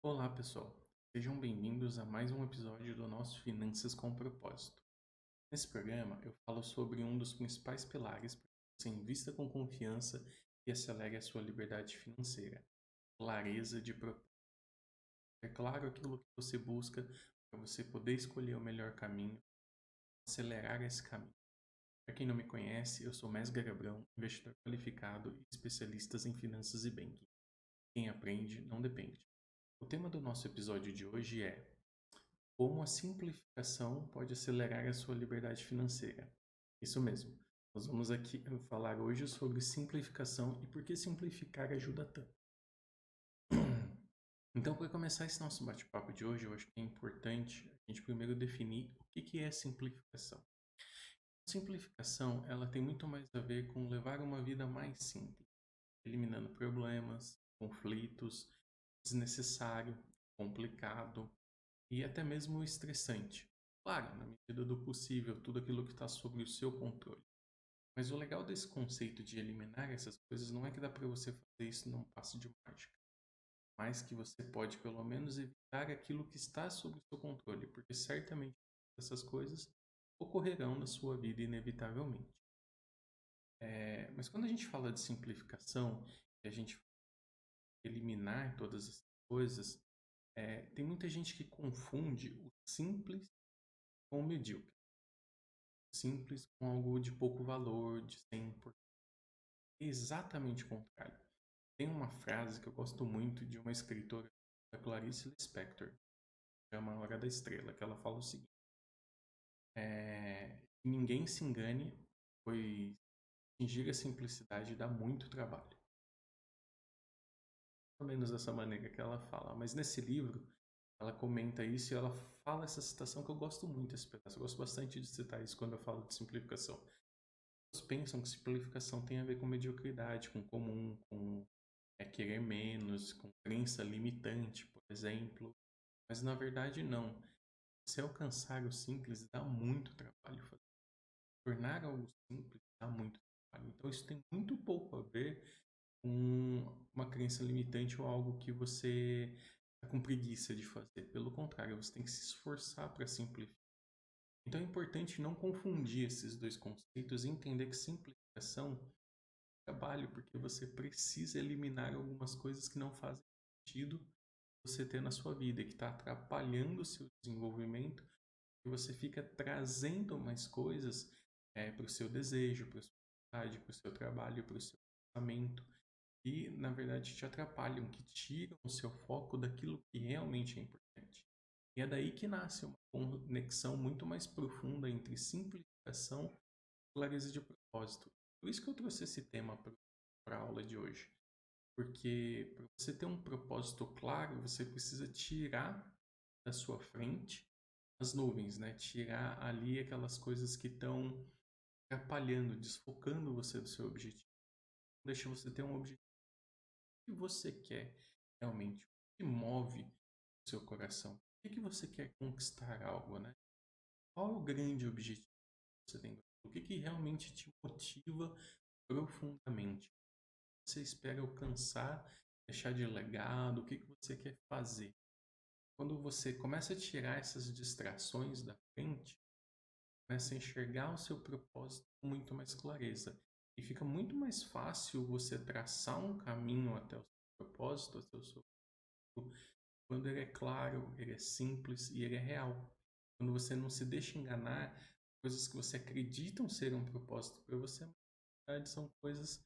Olá, pessoal. Sejam bem-vindos a mais um episódio do nosso Finanças com Propósito. Nesse programa, eu falo sobre um dos principais pilares para que você invista com confiança e acelere a sua liberdade financeira: clareza de propósito. É claro aquilo que você busca para você poder escolher o melhor caminho, acelerar esse caminho. Para quem não me conhece, eu sou Mesga Gabrão, investidor qualificado e especialista em finanças e banking. Quem aprende não depende. O tema do nosso episódio de hoje é: como a simplificação pode acelerar a sua liberdade financeira. Isso mesmo. Nós vamos aqui falar hoje sobre simplificação e por que simplificar ajuda tanto. Então, para começar esse nosso bate-papo de hoje, eu acho que é importante a gente primeiro definir o que é simplificação. Simplificação, ela tem muito mais a ver com levar uma vida mais simples, eliminando problemas, conflitos, desnecessário, complicado, e até mesmo estressante. Claro, na medida do possível, tudo aquilo que está sob o seu controle. Mas o legal desse conceito de eliminar essas coisas não é que dá para você fazer isso num passo de mágica, mas que você pode pelo menos evitar aquilo que está sob o seu controle, porque certamente essas coisas ocorrerão na sua vida inevitavelmente. Mas quando a gente fala de simplificação, e a gente eliminar todas essas coisas, tem muita gente que confunde o simples com o medíocre. Simples com algo de pouco valor, de sem importância. É exatamente o contrário. Tem uma frase que eu gosto muito de uma escritora, da Clarice Lispector, que chama A Hora da Estrela, que ela fala o seguinte: ninguém se engane, pois fingir a simplicidade dá muito trabalho. Mais ou menos dessa maneira que ela fala. Mas nesse livro, ela comenta isso e ela fala essa citação que eu gosto muito, esse pedaço. Eu gosto bastante de citar isso quando eu falo de simplificação. Pessoas pensam que simplificação tem a ver com mediocridade, com comum, com querer menos, com crença limitante, por exemplo. Mas na verdade não. Se alcançar o simples dá muito trabalho fazer. Tornar algo simples dá muito trabalho. Então isso tem muito pouco a ver com uma crença limitante ou algo que você está com preguiça de fazer. Pelo contrário, você tem que se esforçar para simplificar. Então é importante não confundir esses dois conceitos e entender que simplificação trabalho, porque você precisa eliminar algumas coisas que não fazem sentido você ter na sua vida, que está atrapalhando o seu desenvolvimento, e você fica trazendo mais coisas para o seu desejo, para a sua vontade, para o seu trabalho, para o seu pensamento, e na verdade te atrapalham, que tiram o seu foco daquilo que realmente é importante. E é daí que nasce uma conexão muito mais profunda entre simplificação e clareza de propósito. Por isso que eu trouxe esse tema para a aula de hoje. Porque para você ter um propósito claro, você precisa tirar da sua frente as nuvens, né? Tirar ali aquelas coisas que estão atrapalhando, desfocando você do seu objetivo. Deixa você ter um objetivo que você quer realmente, o que move o seu coração. Por que você quer conquistar algo, né? Qual é o grande objetivo que você tem? O que realmente te motiva profundamente? O que você espera alcançar, deixar de legado? O que você quer fazer? Quando você começa a tirar essas distrações da frente, começa a enxergar o seu propósito com muito mais clareza. E fica muito mais fácil você traçar um caminho até o seu propósito, até o seu objetivo, quando ele é claro, ele é simples e ele é real. Quando você não se deixa enganar, coisas que você acredita ser um propósito para você, na verdade são coisas que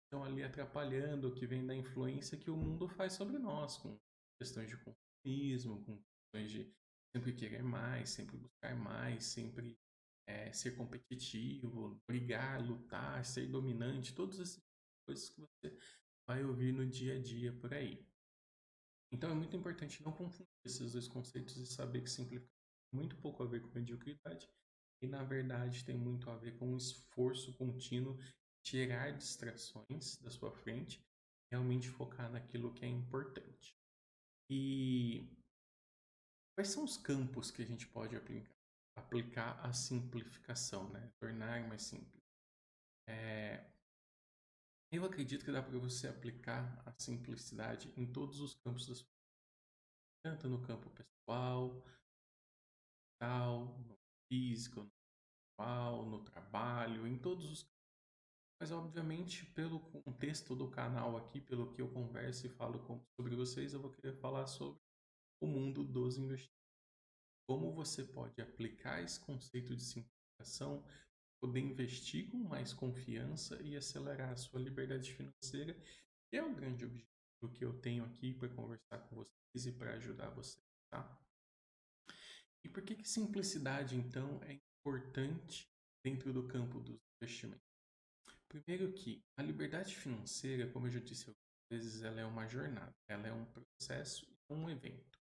estão ali atrapalhando, que vêm da influência que o mundo faz sobre nós, com questões de consumismo, com questões de sempre querer mais, sempre buscar mais, sempre ser competitivo, brigar, lutar, ser dominante, todas essas coisas que você vai ouvir no dia a dia por aí. Então é muito importante não confundir esses dois conceitos e saber que simplificação tem muito pouco a ver com mediocridade e, na verdade, tem muito a ver com um esforço contínuo, tirar distrações da sua frente, realmente focar naquilo que é importante. E quais são os campos que a gente pode aplicar a simplificação, né? Tornar mais simples? Eu acredito que dá para você aplicar a simplicidade em todos os campos da sua vida. tanto no campo pessoal, tal, no físico, no pessoal, no trabalho, em todos os. Mas, obviamente, pelo contexto do canal aqui, pelo que eu converso e falo sobre vocês, eu vou querer falar sobre o mundo dos investimentos. Como você pode aplicar esse conceito de simplificação, poder investir com mais confiança e acelerar a sua liberdade financeira, que é o grande objetivo que eu tenho aqui para conversar com vocês e para ajudar vocês, tá? E por que simplicidade, então, é importante dentro do campo dos investimentos? Primeiro que a liberdade financeira, como eu já disse algumas vezes, ela é uma jornada, ela é um processo, um evento.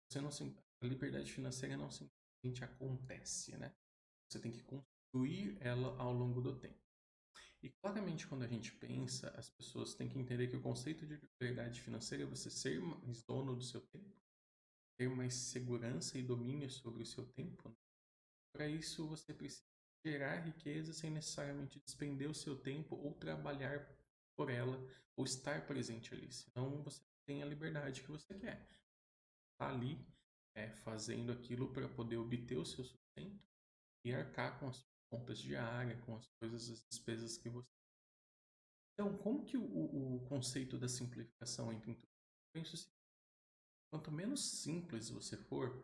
Você não a liberdade financeira não simplesmente acontece, né? Você tem que construir ela ao longo do tempo. E claramente quando a gente pensa, as pessoas têm que entender que o conceito de liberdade financeira é você ser mais dono do seu tempo, ter mais segurança e domínio sobre o seu tempo. Né? Para isso você precisa gerar riqueza sem necessariamente despender o seu tempo ou trabalhar por ela ou estar presente ali. Senão você tem a liberdade que você quer. Está ali fazendo aquilo para poder obter o seu sustento e arcar com as contas diárias, com as coisas, as despesas que você. Então, como que o conceito da simplificação entra em tudo? Eu penso assim, quanto menos simples você for,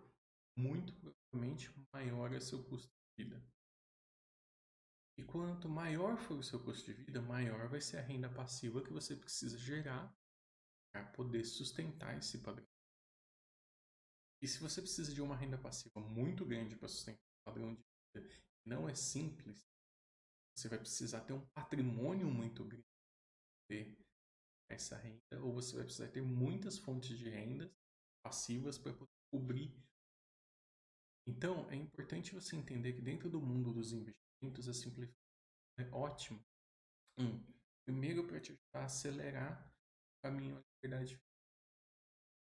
muito provavelmente maior é seu custo de vida. E quanto maior for o seu custo de vida, maior vai ser a renda passiva que você precisa gerar para poder sustentar esse padrão. E se você precisa de uma renda passiva muito grande para sustentar o padrão de vida, que não é simples, você vai precisar ter um patrimônio muito grande para ter essa renda, ou você vai precisar ter muitas fontes de rendas passivas para poder cobrir. Então, é importante você entender que dentro do mundo dos investimentos, a simplificação é ótima. Primeiro, para te ajudar a acelerar o caminho à liberdade,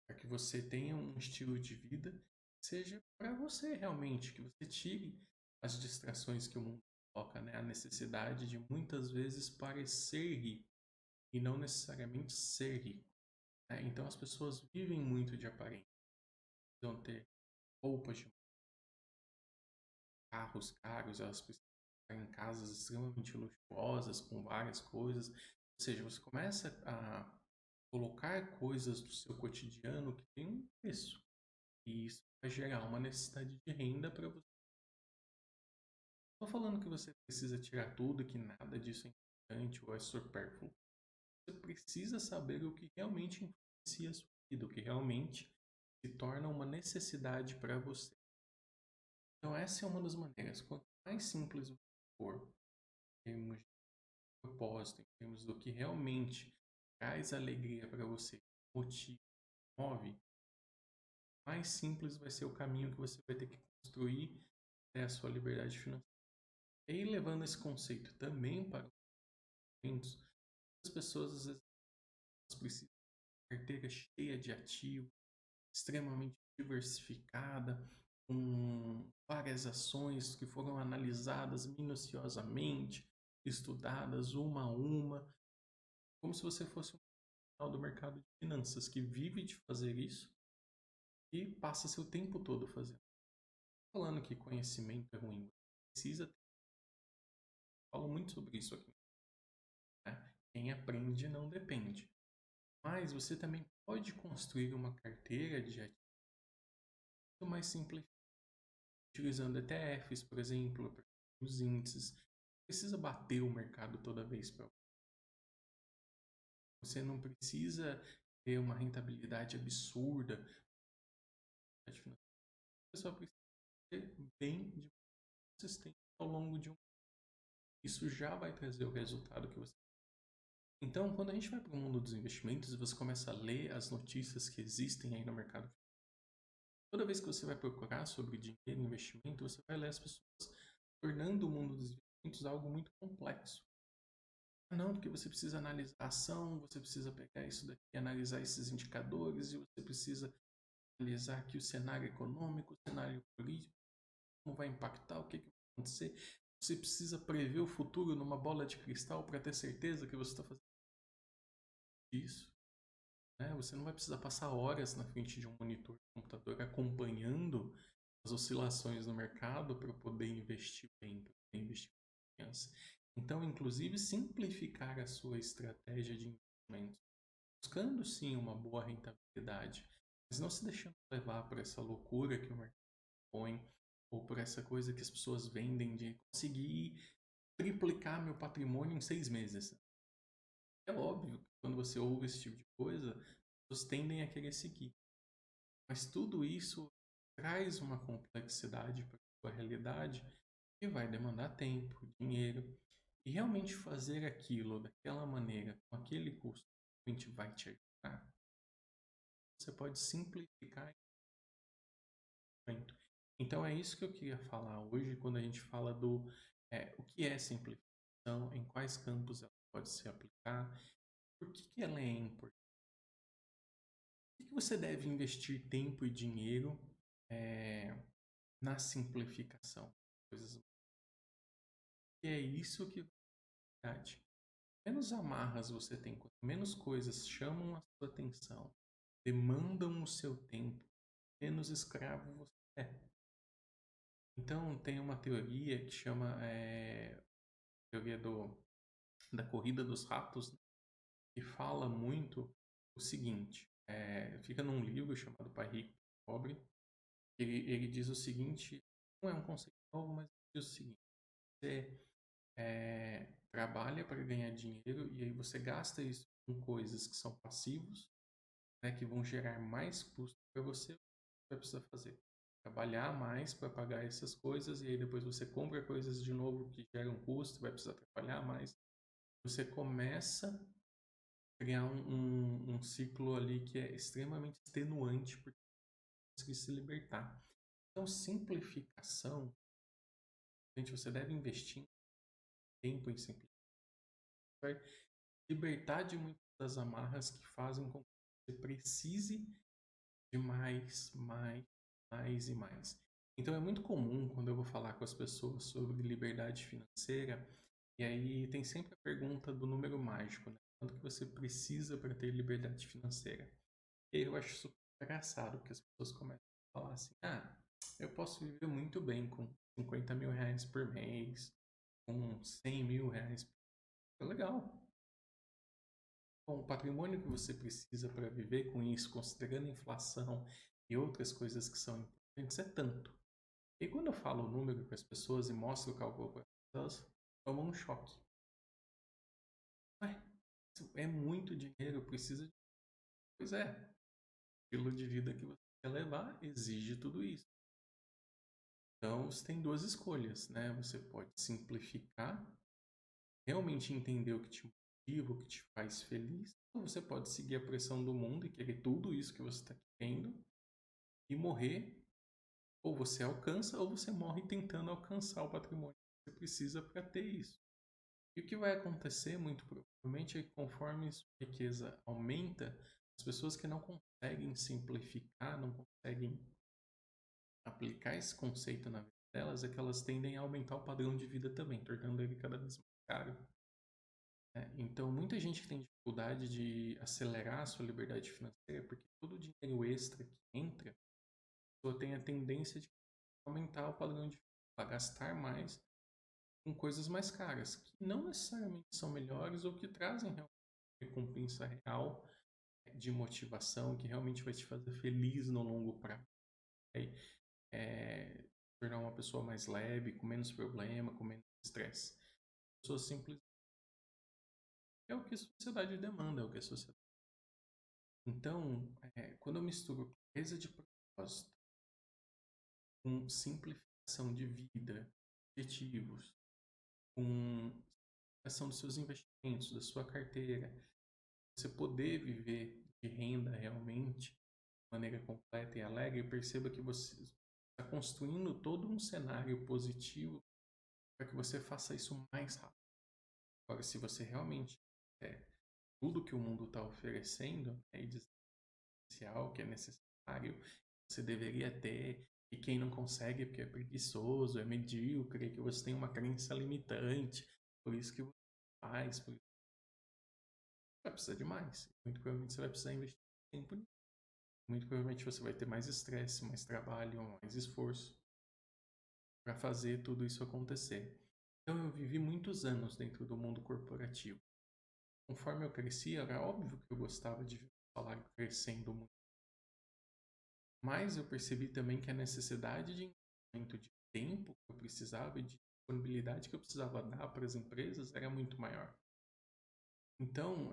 para que você tenha um estilo de vida que seja para você realmente, que você tire as distrações que o mundo coloca, né? A necessidade de muitas vezes parecer rico e não necessariamente ser rico. Né? Então, as pessoas vivem muito de aparência, precisam ter roupas de carros caros, elas precisam estar em casas extremamente luxuosas, com várias coisas. Ou seja, você começa a colocar coisas do seu cotidiano que tem um preço. E isso vai gerar uma necessidade de renda para você. Não estou falando que você precisa tirar tudo, que nada disso é importante ou é supérfluo. Você precisa saber o que realmente influencia a sua vida, o que realmente se torna uma necessidade para você. Então essa é uma das maneiras. Quanto mais simples você for, em termos de propósito, em termos do que realmente traz alegria para você, motiva, move, mais simples vai ser o caminho que você vai ter que construir até a sua liberdade financeira. E aí, levando esse conceito também para os investimentos, as pessoas às vezes precisam de uma carteira cheia de ativos, extremamente diversificada, com várias ações que foram analisadas minuciosamente, estudadas uma a uma, como se você fosse um profissional do mercado de finanças que vive de fazer isso e passa seu tempo todo fazendo. Falando que conhecimento é ruim, precisa ter. Falo muito sobre isso aqui. Né? Quem aprende não depende. Mas você também pode construir uma carteira de ativos muito mais simples, utilizando ETFs, por exemplo, os índices. Não precisa bater o mercado toda vez para você. Não precisa ter uma rentabilidade absurda. Você só precisa ter bem de consistência ao longo de um. Isso já vai trazer o resultado que você. Então, quando a gente vai para o mundo dos investimentos e você começa a ler as notícias que existem aí no mercado, toda vez que você vai procurar sobre dinheiro e investimento, você vai ler as pessoas tornando o mundo dos investimentos algo muito complexo. Não, porque você precisa analisar a ação, você precisa pegar isso daqui, analisar esses indicadores, e você precisa analisar aqui o cenário econômico, o cenário político, como vai impactar, o que vai acontecer. Você precisa prever o futuro numa bola de cristal para ter certeza que você está fazendo isso. né? Você não vai precisar passar horas na frente de um monitor de computador acompanhando as oscilações no mercado para poder investir bem, para poder investir com confiança. Então, inclusive, simplificar a sua estratégia de investimentos, buscando sim uma boa rentabilidade, mas não se deixando levar por essa loucura que o mercado põe, ou por essa coisa que as pessoas vendem de conseguir triplicar meu patrimônio em 6 meses. É óbvio que quando você ouve esse tipo de coisa, as pessoas tendem a querer seguir. Mas tudo isso traz uma complexidade para a sua realidade que vai demandar tempo, dinheiro. E realmente fazer aquilo daquela maneira, com aquele custo, realmente vai te ajudar. Você pode simplificar o investimento. Então é isso que eu queria falar hoje quando a gente fala do o que é simplificação, em quais campos ela pode se aplicar, por que ela é importante. Por que você deve investir tempo e dinheiro na simplificação? Coisas que é isso que vai verdade. Menos amarras você tem, quanto menos coisas chamam a sua atenção, demandam o seu tempo, menos escravo você é. Então tem uma teoria que chama teoria da corrida dos ratos, né, que fala muito o seguinte, fica num livro chamado Pai Rico e Pobre. Ele diz o seguinte, não é um conceito novo, mas diz o seguinte: você trabalha para ganhar dinheiro e aí você gasta isso com coisas que são passivos, né, que vão gerar mais custo para você, vai precisar fazer. Trabalhar mais para pagar essas coisas e aí depois você compra coisas de novo que geram custo, vai precisar trabalhar mais. Você começa a criar um ciclo ali que é extremamente extenuante porque você conseguir se libertar. Então, simplificação, gente, você deve investir tempo em simplificar. Vai libertar de muitas das amarras que fazem com que você precise de mais, mais e mais. Então é muito comum quando eu vou falar com as pessoas sobre liberdade financeira, e aí tem sempre a pergunta do número mágico, né? Quanto que você precisa para ter liberdade financeira? E eu acho super engraçado, porque as pessoas começam a falar assim, eu posso viver muito bem com 50 mil reais por mês, com 100 mil reais. É legal. Bom, o patrimônio que você precisa para viver com isso, considerando a inflação e outras coisas que são importantes, é tanto. E quando eu falo o número para as pessoas e mostro o cálculo para elas, tomam um choque. Ué, isso é muito dinheiro, precisa de... Pois é, o estilo de vida que você quer levar exige tudo isso. Então, você tem duas escolhas, né? Você pode simplificar, realmente entender o que te motiva, o que te faz feliz, ou você pode seguir a pressão do mundo e querer tudo isso que você está querendo e morrer, ou você alcança, ou você morre tentando alcançar o patrimônio que você precisa para ter isso. E o que vai acontecer, muito provavelmente, é que conforme sua riqueza aumenta, as pessoas que não conseguem simplificar, não conseguem aplicar esse conceito na vida delas, é que elas tendem a aumentar o padrão de vida também, tornando ele cada vez mais caro. Então, muita gente que tem dificuldade de acelerar a sua liberdade financeira, porque todo o dinheiro extra que entra, a pessoa tem a tendência de aumentar o padrão de vida, gastar mais com coisas mais caras, que não necessariamente são melhores ou que trazem realmente recompensa real de motivação, que realmente vai te fazer feliz no longo prazo. Tornar uma pessoa mais leve, com menos problema, com menos estresse. Pessoa simples é o que a sociedade demanda, é o que a sociedade. Então, quando eu misturo clareza de propósito com simplificação de vida, objetivos, com simplificação dos seus investimentos, da sua carteira, você poder viver de renda realmente de maneira completa e alegre, perceba que você está construindo todo um cenário positivo para que você faça isso mais rápido. Agora, se você realmente quer tudo que o mundo está oferecendo, e de essencial, que é necessário, você deveria ter, e quem não consegue porque é preguiçoso, é medíocre, que você tem uma crença limitante, por isso que você faz, por isso vai precisar de mais. Muito provavelmente você vai precisar investir tempo. Muito provavelmente você vai ter mais estresse, mais trabalho, mais esforço para fazer tudo isso acontecer. Então eu vivi muitos anos dentro do mundo corporativo. Conforme eu crescia, era óbvio que eu gostava de ver o salário crescendo muito. Mas eu percebi também que a necessidade de investimento de tempo que eu precisava e de disponibilidade que eu precisava dar para as empresas era muito maior. Então,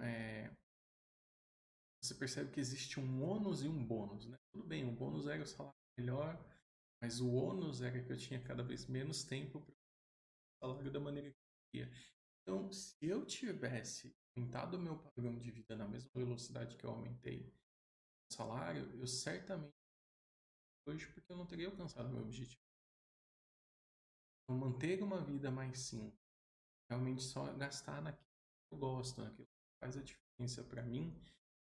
você percebe que existe um ônus e um bônus, né? Tudo bem, o bônus era o salário melhor, mas o ônus era que eu tinha cada vez menos tempo para o salário da maneira que eu queria. Então, se eu tivesse aumentado o meu padrão de vida na mesma velocidade que eu aumentei o salário, eu certamente hoje, porque eu não teria alcançado o meu objetivo. Então, manter uma vida mais simples, realmente só gastar naquilo que eu gosto, naquilo que faz a diferença para mim,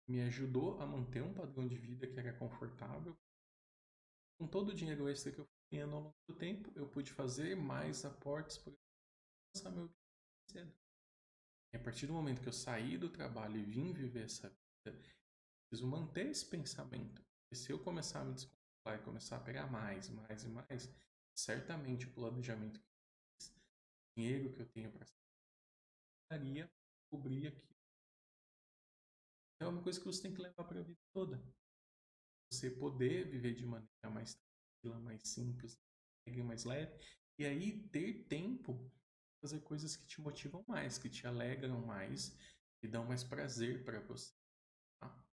me ajudou a manter um padrão de vida que era confortável. Com todo o dinheiro extra que eu fui ganhando ao longo do tempo, eu pude fazer mais aportes para alcançar meu objetivo cedo. E a partir do momento que eu saí do trabalho e vim viver essa vida, preciso manter esse pensamento. E se eu começar a me descontrolar e começar a pegar mais, mais e mais, certamente o planejamento que eu fiz, o dinheiro que eu tenho para daria cobrir aquilo. É uma coisa que você tem que levar para a vida toda. Você poder viver de maneira mais tranquila, mais simples, mais leve, e aí ter tempo para fazer coisas que te motivam mais, que te alegram mais, que dão mais prazer para você. Tá?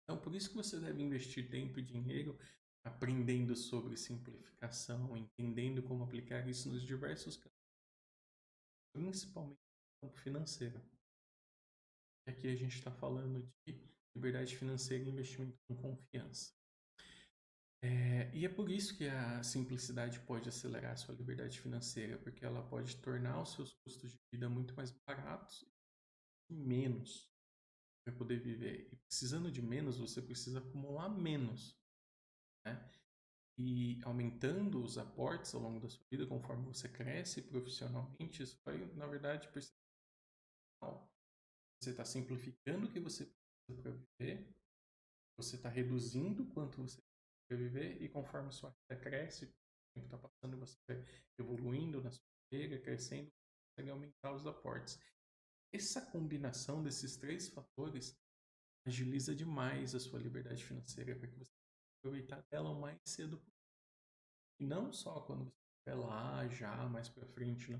Então, por isso que você deve investir tempo e dinheiro aprendendo sobre simplificação, entendendo como aplicar isso nos diversos campos, principalmente no campo financeiro. E aqui a gente está falando de liberdade financeira e investimento com confiança. E é por isso que a simplicidade pode acelerar a sua liberdade financeira, porque ela pode tornar os seus custos de vida muito mais baratos e menos para poder viver. E precisando de menos, você precisa acumular menos, né? E aumentando os aportes ao longo da sua vida, conforme você cresce profissionalmente, isso vai, na verdade, perceber que você está simplificando o que você precisa para viver, você está reduzindo o quanto você precisa para viver, e conforme sua vida cresce, o tempo está passando e você vai evoluindo na sua carreira, crescendo, você consegue aumentar os aportes. Essa combinação desses três fatores agiliza demais a sua liberdade financeira para que você possa aproveitar dela o mais cedo possível. E não só quando você estiver lá, já mais para frente,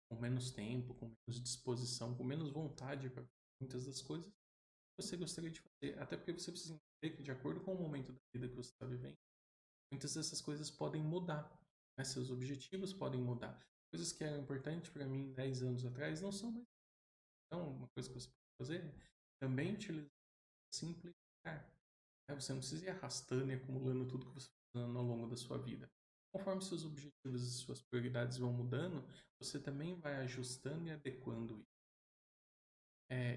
com menos tempo, com menos disposição, com menos vontade para muitas das coisas que você gostaria de fazer. Até porque você precisa entender que, de acordo com o momento da vida que você está vivendo, muitas dessas coisas podem mudar. Né? Seus objetivos podem mudar. Coisas que eram importantes para mim 10 anos atrás não são mais. Então, uma coisa que você pode fazer é também utilizar simplificar. Você não precisa ir arrastando e acumulando tudo que você está fazendo ao longo da sua vida. Conforme seus objetivos e suas prioridades vão mudando, você também vai ajustando e adequando isso.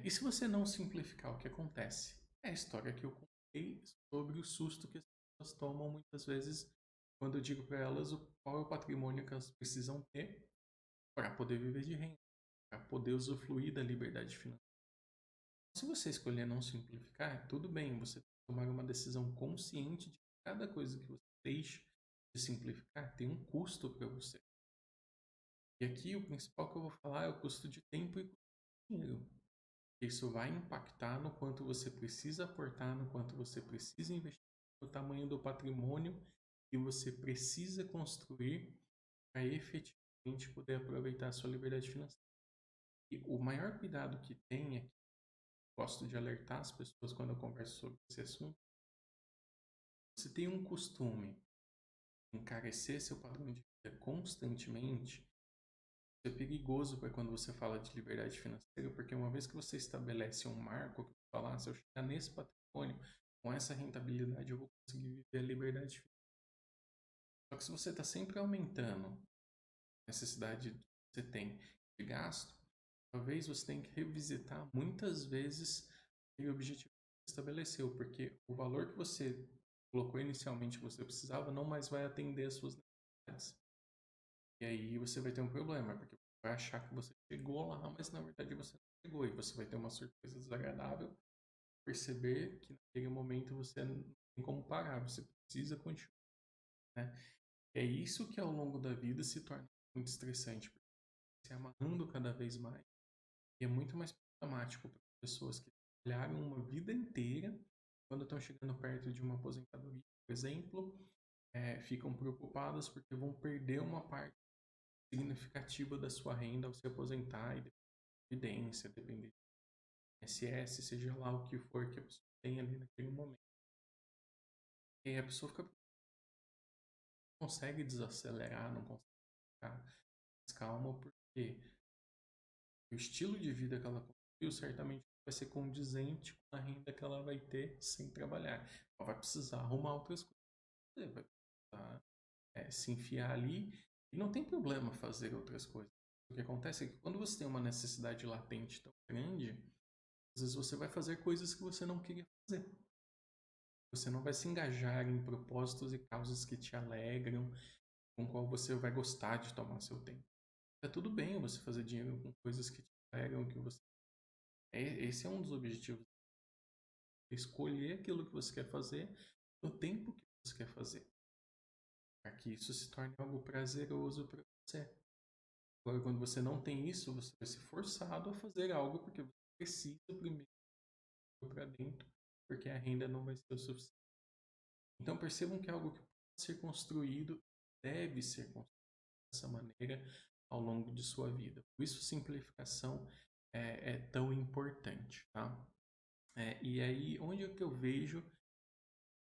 E se você não simplificar, o que acontece? É a história que eu contei sobre o susto que as pessoas tomam muitas vezes quando eu digo para elas qual é o patrimônio que elas precisam ter para poder viver de renda, para poder usufruir da liberdade financeira. Se você escolher não simplificar, tudo bem, você tomar uma decisão consciente de que cada coisa que você deixa de simplificar tem um custo para você. E aqui o principal que eu vou falar é o custo de tempo e custo de dinheiro. Isso vai impactar no quanto você precisa aportar, no quanto você precisa investir, no tamanho do patrimônio que você precisa construir para efetivamente poder aproveitar a sua liberdade financeira. E o maior cuidado que tem, é que eu gosto de alertar as pessoas quando eu converso sobre esse assunto, se tem um costume de encarecer seu padrão de vida constantemente, isso é perigoso para quando você fala de liberdade financeira, porque uma vez que você estabelece um marco, que falar, se eu chegar nesse patrimônio, com essa rentabilidade, eu vou conseguir viver a liberdade financeira. Só que se você está sempre aumentando a necessidade que você tem de gasto, talvez você tenha que revisitar muitas vezes o objetivo que você estabeleceu, porque o valor que você colocou inicialmente que você precisava não mais vai atender às suas necessidades. E aí você vai ter um problema, porque você vai achar que você chegou lá, mas na verdade você não chegou, e você vai ter uma surpresa desagradável, perceber que naquele momento você não tem como parar, você precisa continuar, né? É isso que ao longo da vida se torna muito estressante, porque se amarrando cada vez mais, e é muito mais problemático para pessoas que trabalharam uma vida inteira, quando estão chegando perto de uma aposentadoria, por exemplo, ficam preocupadas porque vão perder uma parte significativa da sua renda ao se aposentar e depender de previdência, depender de INSS, seja lá o que for que a pessoa tem ali naquele momento. E aí a pessoa fica, não consegue desacelerar, não consegue ficar mais calma, porque o estilo de vida que ela construiu certamente vai ser condizente com a renda que ela vai ter sem trabalhar. Ela vai precisar arrumar outras coisas, vai precisar se enfiar ali, e não tem problema fazer outras coisas. O que acontece é que quando você tem uma necessidade latente tão grande, às vezes você vai fazer coisas que você não queria fazer. Você não vai se engajar em propósitos e causas que te alegram, com qual você vai gostar de tomar seu tempo. É tudo bem você fazer dinheiro com coisas que te alegram, que você... Esse é um dos objetivos. Escolher aquilo que você quer fazer no tempo que você quer fazer, para que isso se torne algo prazeroso para você. Agora, quando você não tem isso, você vai ser forçado a fazer algo porque você precisa primeiro ir para dentro, porque a renda não vai ser o suficiente. Então percebam que é algo que pode ser construído, deve ser construído dessa maneira ao longo de sua vida. Por isso, simplificação é tão importante, tá? E aí, onde é que eu vejo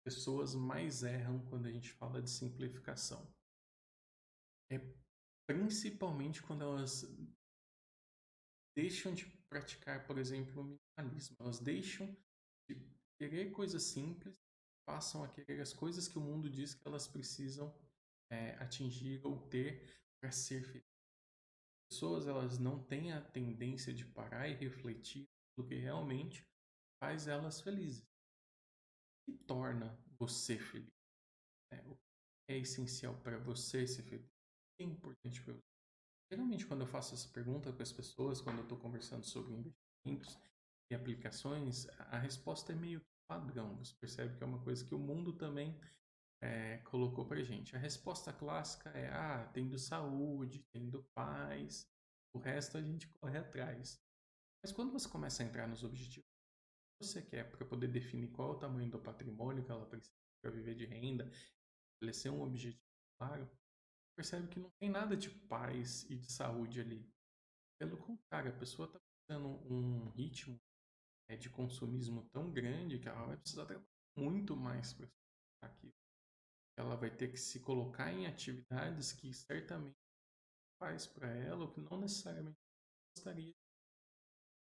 pessoas mais erram quando a gente fala de simplificação? É principalmente quando elas deixam de praticar, por exemplo, o minimalismo. Elas deixam de querer coisas simples, passam a querer as coisas que o mundo diz que elas precisam atingir ou ter para ser felizes. As pessoas, elas não têm a tendência de parar e refletir do que realmente faz elas felizes. O que torna você feliz? O que é essencial para você ser feliz? O que é importante para você? Geralmente, quando eu faço essa pergunta para as pessoas, quando eu estou conversando sobre investimentos e aplicações, a resposta é meio padrão. Você percebe que é uma coisa que o mundo também colocou para gente. A resposta clássica é: tendo saúde, tendo paz, o resto a gente corre atrás. Mas quando você começa a entrar nos objetivos que você quer para poder definir qual é o tamanho do patrimônio que ela precisa para viver de renda, estabelecer um objetivo claro, percebe que não tem nada de paz e de saúde ali. Pelo contrário, a pessoa está precisando um ritmo de consumismo tão grande que ela vai precisar trabalhar muito mais para aquilo. Ela vai ter que se colocar em atividades que certamente faz para ela o que não necessariamente gostaria.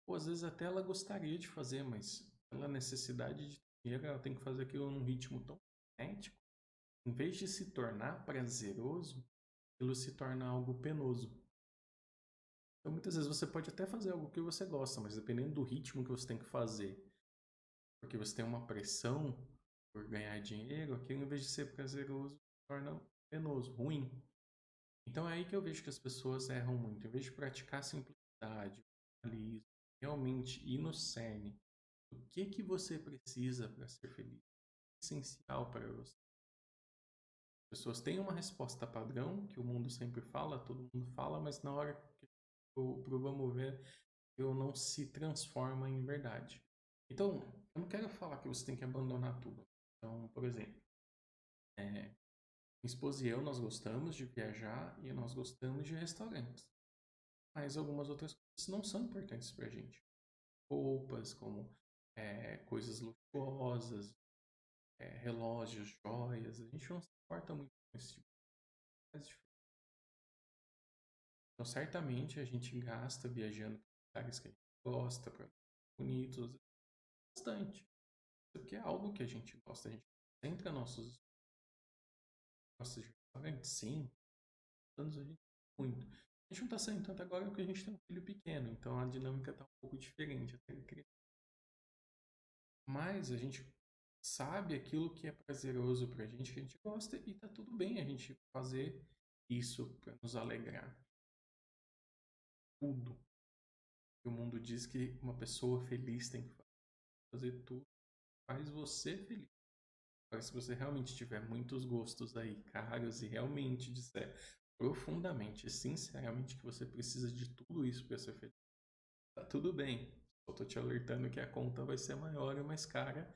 Ou às vezes até ela gostaria de fazer, mas pela necessidade de dinheiro ela tem que fazer aquilo num ritmo tão frenético. Em vez de se tornar prazeroso, aquilo se torna algo penoso. Então muitas vezes você pode até fazer algo que você gosta, mas dependendo do ritmo que você tem que fazer, porque você tem uma pressão por ganhar dinheiro, aquilo em vez de ser prazeroso, se torna penoso, ruim. Então é aí que eu vejo que as pessoas erram muito. Em vez de praticar simplicidade, minimalismo, realmente ir no cerne, o que você precisa para ser feliz? É essencial para você. As pessoas têm uma resposta padrão, que o mundo sempre fala, todo mundo fala, mas na hora que pro vamos ver, eu não se transforma em verdade. Então, eu não quero falar que você tem que abandonar tudo. Então, por exemplo, minha esposa e eu, nós gostamos de viajar e nós gostamos de restaurantes. Mas algumas outras coisas não são importantes pra gente. Roupas, como coisas luxuosas, relógios, joias. A gente não se importa muito com esse tipo de coisa. Então, certamente, a gente gasta viajando para lugares que a gente gosta, para bonitos, bastante. Porque é algo que a gente gosta. A gente entra nossos restaurantes, sim. Anos a gente muito. A gente não está saindo tanto agora porque a gente tem um filho pequeno, então a dinâmica está um pouco diferente. Mas a gente sabe aquilo que é prazeroso pra gente, que a gente gosta, e tá tudo bem a gente fazer isso para nos alegrar. Tudo que o mundo diz que uma pessoa feliz tem que fazer. fazer tudo que faz você feliz. Agora, se você realmente tiver muitos gostos aí caros e realmente disser profundamente, sinceramente, que você precisa de tudo isso para ser feliz, tá tudo bem. Eu tô te alertando que a conta vai ser maior e mais cara.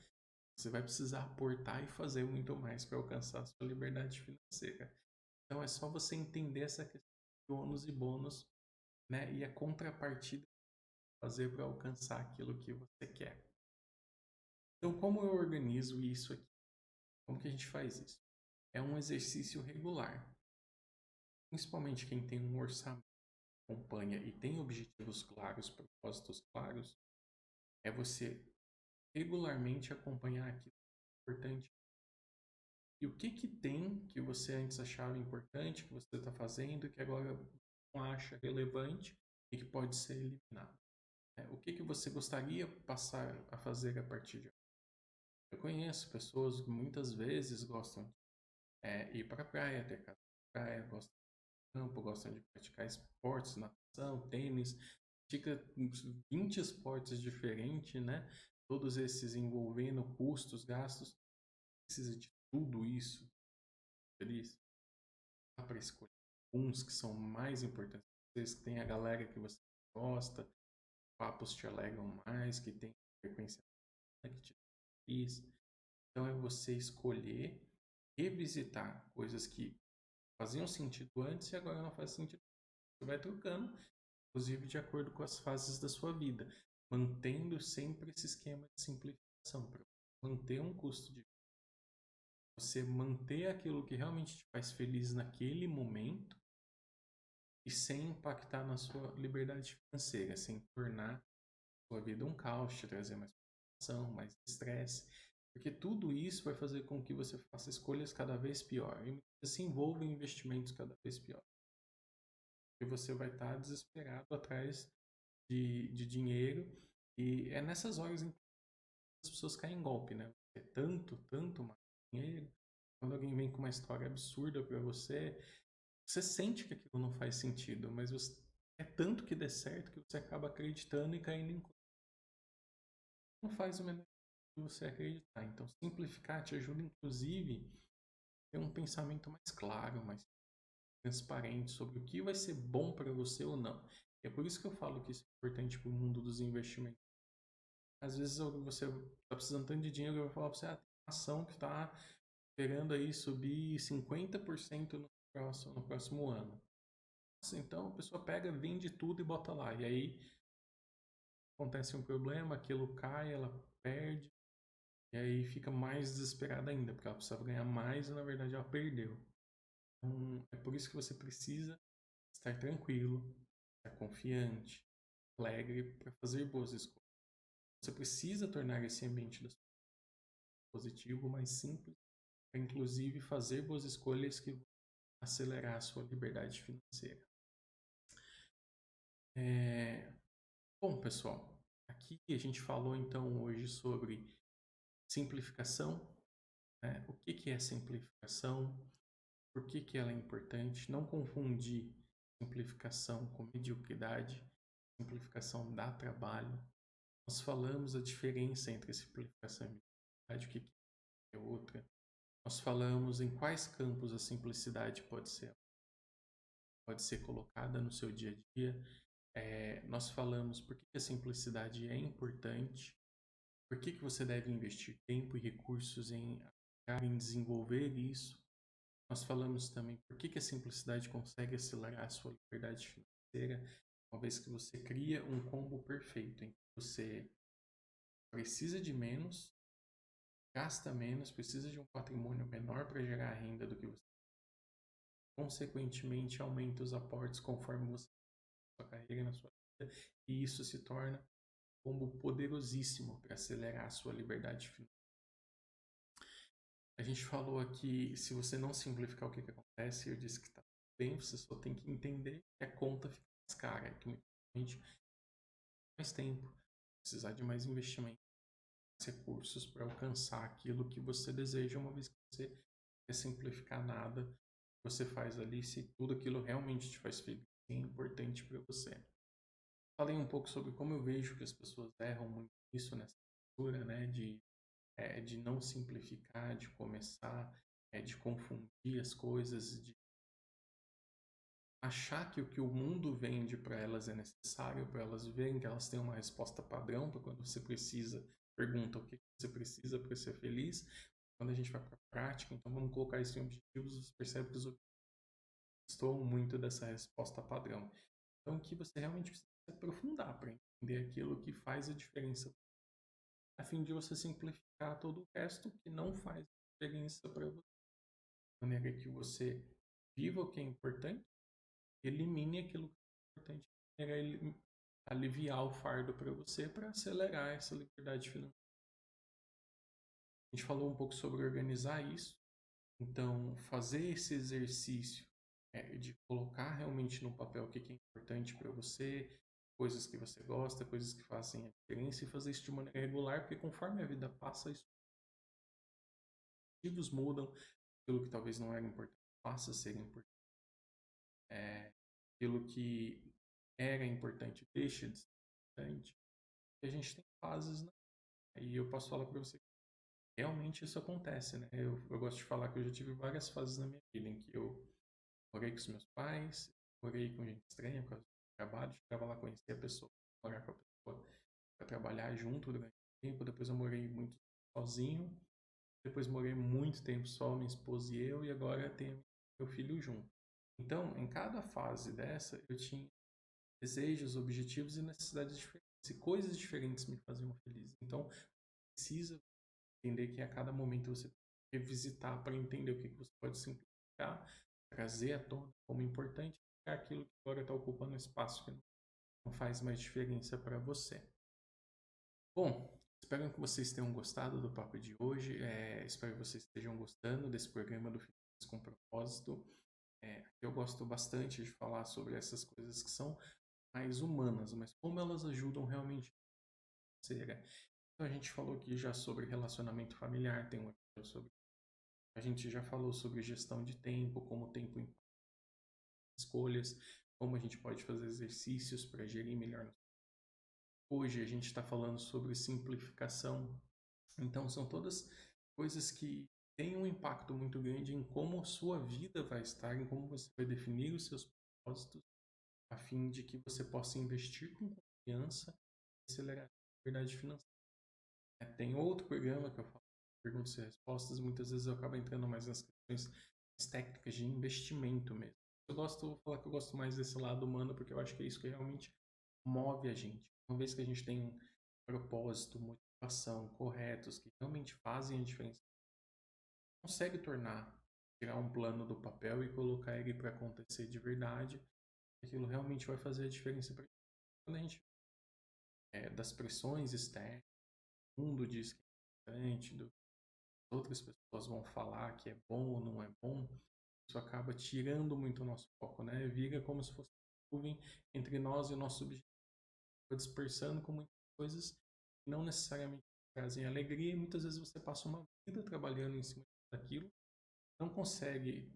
Você vai precisar aportar e fazer muito mais para alcançar a sua liberdade financeira. Então é só você entender essa questão de ônus e bônus, né? E a contrapartida fazer para alcançar aquilo que você quer. Então, como eu organizo isso aqui? Como que a gente faz isso? É um exercício regular. Principalmente quem tem um orçamento, acompanha e tem objetivos claros, propósitos claros, é você regularmente acompanhar aquilo que é importante. E o que que tem que você antes achava importante, que você está fazendo, que agora não acha relevante e que pode ser eliminado. O que que você gostaria de passar a fazer a partir de agora? Eu conheço pessoas que muitas vezes gostam de ir para a praia, ter casa na praia, gostam de campo, gostam de praticar esportes, natação, tênis, pratica uns 20 esportes diferentes, né? Todos esses envolvendo custos, gastos. Precisa de tudo isso, feliz? Dá para escolher uns que são mais importantes. Vocês que tem a galera que você gosta, papos te alegram mais, que tem frequência que te feliz. Então é você escolher, revisitar coisas que faziam sentido antes e agora não faz sentido. Você vai trocando, inclusive de acordo com as fases da sua vida, mantendo sempre esse esquema de simplificação para manter um custo de você manter aquilo que realmente te faz feliz naquele momento e sem impactar na sua liberdade financeira, sem tornar a sua vida um caos, te trazer mais preocupação, mais estresse, porque tudo isso vai fazer com que você faça escolhas cada vez pior e se envolva em investimentos cada vez pior. E você vai estar desesperado atrás de dinheiro e é nessas horas em que as pessoas caem em golpe, né? É tanto mais dinheiro, quando alguém vem com uma história absurda para você, você sente que aquilo não faz sentido, mas você, é tanto que dê certo que você acaba acreditando e caindo em coisa. Não faz o menor sentido você acreditar. Então, simplificar te ajuda, inclusive, a ter um pensamento mais claro, mais transparente sobre o que vai ser bom para você ou não. É por isso que eu falo que isso é importante para o mundo dos investimentos. Às vezes você está precisando tanto de dinheiro, eu vou falar para você, tem uma ação que está esperando aí subir 50% no próximo ano. Então a pessoa pega, vende tudo e bota lá. E aí acontece um problema, aquilo cai, ela perde. E aí fica mais desesperada ainda, porque ela precisava ganhar mais e na verdade ela perdeu. Então é por isso que você precisa estar tranquilo, estar confiante, alegre para fazer boas escolhas. Você precisa tornar esse ambiente positivo, mais simples, para inclusive fazer boas escolhas que vão acelerar a sua liberdade financeira. Bom, pessoal, aqui a gente falou então hoje sobre simplificação, né? O que é simplificação, por que ela é importante, não confundir simplificação com mediocridade, simplificação dá trabalho. Nós falamos a diferença entre simplificação e mediocridade, o que é outra. Nós falamos em quais campos a simplicidade pode ser colocada no seu dia a dia. Nós falamos por que a simplicidade é importante, por que você deve investir tempo e recursos em desenvolver isso. Nós falamos também por que a simplicidade consegue acelerar a sua liberdade financeira, uma vez que você cria um combo perfeito em que você precisa de menos, gasta menos, precisa de um patrimônio menor para gerar renda do que você. Consequentemente, aumenta os aportes conforme você sua carreira na sua vida e isso se torna um combo poderosíssimo para acelerar a sua liberdade financeira. A gente falou aqui, se você não simplificar o que acontece, eu disse que está bem, você só tem que entender que a conta fica mais cara, que muita gente mais tempo, precisar de mais investimento, mais recursos para alcançar aquilo que você deseja, uma vez que você quer simplificar nada, você faz ali se tudo aquilo realmente te faz feliz e é importante para você. Falei um pouco sobre como eu vejo que as pessoas erram muito isso nessa postura, né, de não simplificar, de começar, de confundir as coisas, de achar que o mundo vende para elas é necessário, para elas verem que elas têm uma resposta padrão para quando você precisa, pergunta o que você precisa para ser feliz. Quando a gente vai para a prática, então vamos colocar isso em objetivos, você percebe que os objetivos estão muito dessa resposta padrão. Então, que você realmente precisa se aprofundar para entender aquilo que faz a diferença, a fim de você simplificar todo o resto que não faz diferença para você. De maneira que você viva o que é importante, elimine aquilo que é importante, aliviar o fardo para você, para acelerar essa liberdade financeira. A gente falou um pouco sobre organizar isso, então fazer esse exercício de colocar realmente no papel o que é importante para você, coisas que você gosta, coisas que fazem a diferença, e fazer isso de maneira regular, porque conforme a vida passa, os objetivos mudam, aquilo que talvez não era importante passa a ser importante. Aquilo que era importante deixa de ser importante. E a gente tem fases, né? E eu posso falar para você que realmente isso acontece, né? Eu gosto de falar que eu já tive várias fases na minha vida em que eu morei com os meus pais, morei com gente estranha por causa do trabalho, chegava lá, conhecia a pessoa, morar com a pessoa para trabalhar junto durante um tempo. Depois eu morei muito sozinho, depois morei muito tempo só, minha esposa e eu, e agora tenho meu filho junto. Então, em cada fase dessa, eu tinha desejos, objetivos e necessidades diferentes. E coisas diferentes me faziam feliz. Então, precisa entender que a cada momento você tem que revisitar para entender o que você pode simplificar, trazer à tona como importante, é aquilo que agora está ocupando espaço que não faz mais diferença para você. Bom, espero que vocês tenham gostado do papo de hoje. Espero que vocês estejam gostando desse programa do Finanças com Propósito. Eu gosto bastante de falar sobre essas coisas que são mais humanas, mas como elas ajudam realmente a ser. Então a gente falou aqui já sobre relacionamento familiar, tem um episódio sobre. A gente já falou sobre gestão de tempo, como o tempo impacta escolhas, como a gente pode fazer exercícios para gerir melhor. Hoje a gente está falando sobre simplificação. Então são todas coisas que têm um impacto muito grande em como a sua vida vai estar, em como você vai definir os seus propósitos, a fim de que você possa investir com confiança e acelerar a liberdade financeira. Tem outro programa que eu falo perguntas e respostas, muitas vezes eu acabo entrando mais nas questões técnicas de investimento mesmo. Vou falar que eu gosto mais desse lado humano, porque eu acho que é isso que realmente move a gente. Uma vez que a gente tem um propósito, motivação corretos, que realmente fazem a diferença, consegue tirar um plano do papel e colocar ele para acontecer de verdade, aquilo realmente vai fazer a diferença para quando a gente das pressões externas, o mundo diz que é importante, outras pessoas vão falar que é bom ou não é bom, isso acaba tirando muito o nosso foco, né? Vira como se fosse uma nuvem entre nós e o nosso objetivo, dispersando com muitas coisas que não necessariamente trazem alegria, e muitas vezes você passa uma vida trabalhando em cima daquilo, não consegue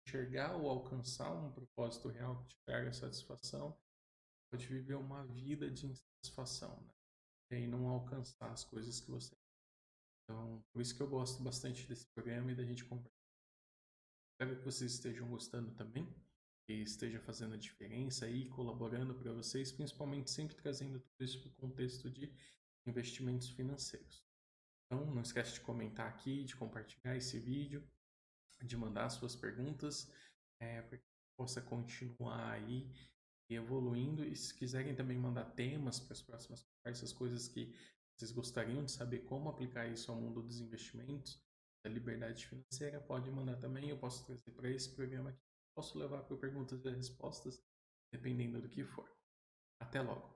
enxergar ou alcançar um propósito real que te traga satisfação, pode viver uma vida de insatisfação, né? E não alcançar as coisas que você. Então, por isso que eu gosto bastante desse programa e da gente conversar. Espero que vocês estejam gostando também, que esteja fazendo a diferença aí, colaborando para vocês, principalmente sempre trazendo tudo isso para o contexto de investimentos financeiros. Então, não esquece de comentar aqui, de compartilhar esse vídeo, de mandar suas perguntas, para que possa continuar aí evoluindo. E se quiserem também mandar temas para as próximas conversas, coisas que vocês gostariam de saber como aplicar isso ao mundo dos investimentos, da liberdade financeira, pode mandar também. Eu posso trazer para esse programa aqui. Posso levar para perguntas e respostas, dependendo do que for. Até logo!